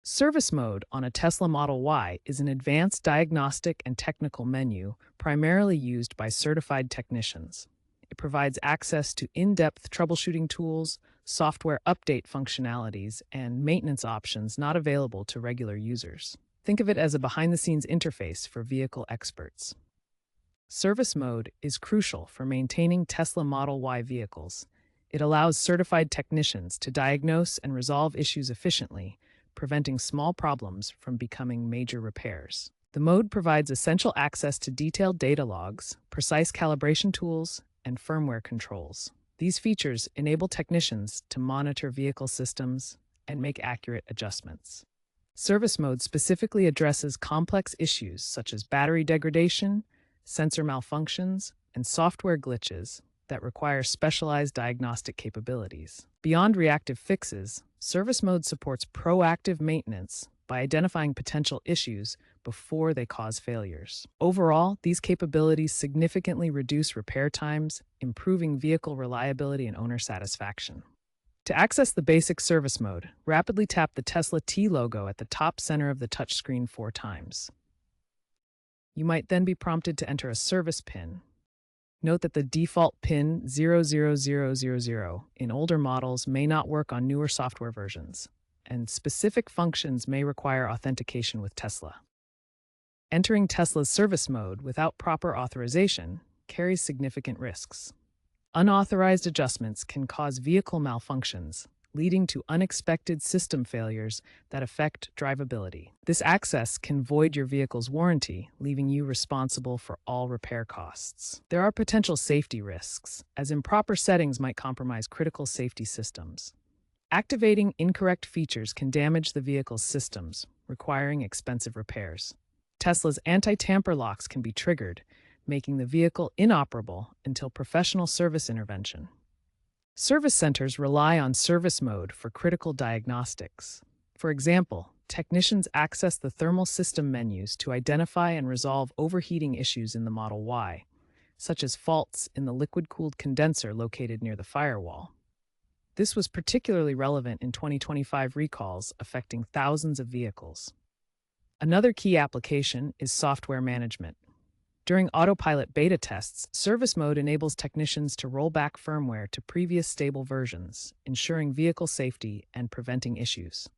Service mode on a Tesla Model Y is an advanced diagnostic and technical menu primarily used by certified technicians. It provides access to in-depth troubleshooting tools, software update functionalities, and maintenance options not available to regular users. Think of it as a behind-the-scenes interface for vehicle experts. Service mode is crucial for maintaining Tesla Model Y vehicles. It allows certified technicians to diagnose and resolve issues efficiently, preventing small problems from becoming major repairs. The mode provides essential access to detailed data logs, precise calibration tools, and firmware controls. These features enable technicians to monitor vehicle systems and make accurate adjustments. Service mode specifically addresses complex issues such as battery degradation, sensor malfunctions, and software glitches that require specialized diagnostic capabilities. Beyond reactive fixes, service mode supports proactive maintenance by identifying potential issues before they cause failures. Overall, these capabilities significantly reduce repair times, improving vehicle reliability and owner satisfaction. To access the basic service mode, rapidly tap the Tesla T logo at the top center of the touchscreen 4 times. You might then be prompted to enter a service PIN. Note that the default PIN 00000 in older models may not work on newer software versions, and specific functions may require authentication with Tesla. Entering Tesla's service mode without proper authorization carries significant risks. Unauthorized adjustments can cause vehicle malfunctions, leading to unexpected system failures that affect drivability. This access can void your vehicle's warranty, leaving you responsible for all repair costs. There are potential safety risks, as improper settings might compromise critical safety systems. Activating incorrect features can damage the vehicle's systems, requiring expensive repairs. Tesla's anti-tamper locks can be triggered, making the vehicle inoperable until professional service intervention. Service centers rely on service mode for critical diagnostics. For example, technicians access the thermal system menus to identify and resolve overheating issues in the Model Y, such as faults in the liquid-cooled condenser located near the firewall. This was particularly relevant in 2025 recalls affecting thousands of vehicles. Another key application is software management. During autopilot beta tests, service mode enables technicians to roll back firmware to previous stable versions, ensuring vehicle safety and preventing issues.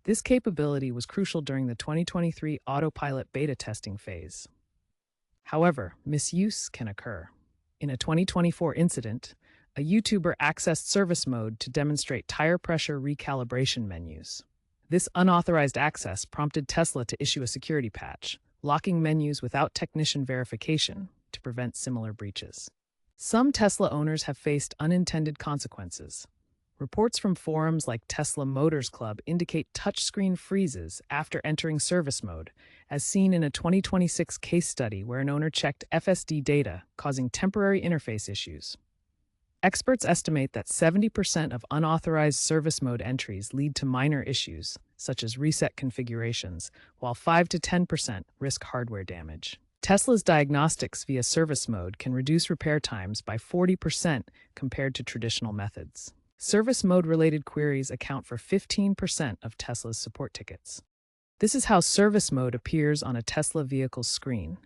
This capability was crucial during the 2023 autopilot beta testing phase. However, misuse can occur. In a 2024 incident, a YouTuber accessed service mode to demonstrate tire pressure recalibration menus. This unauthorized access prompted Tesla to issue a security patch, locking menus without technician verification to prevent similar breaches. Some Tesla owners have faced unintended consequences. Reports from forums like Tesla Motors Club indicate touchscreen freezes after entering service mode, as seen in a 2026 case study where an owner checked FSD data, causing temporary interface issues. Experts estimate that 70% of unauthorized service mode entries lead to minor issues, such as reset configurations, while 5 to 10% risk hardware damage. Tesla's diagnostics via service mode can reduce repair times by 40% compared to traditional methods. Service mode-related queries account for 15% of Tesla's support tickets. This is how service mode appears on a Tesla vehicle's screen,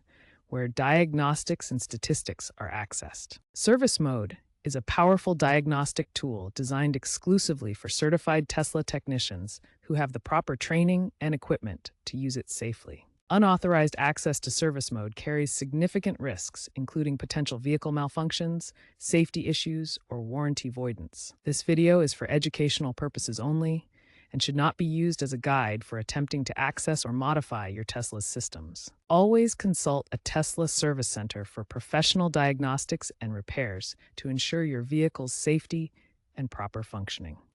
where diagnostics and statistics are accessed. Service mode is a powerful diagnostic tool designed exclusively for certified Tesla technicians who have the proper training and equipment to use it safely. Unauthorized access to service mode carries significant risks, including potential vehicle malfunctions, safety issues, or warranty voidance. This video is for educational purposes only and should not be used as a guide for attempting to access or modify your Tesla's systems. Always consult a Tesla service center for professional diagnostics and repairs to ensure your vehicle's safety and proper functioning.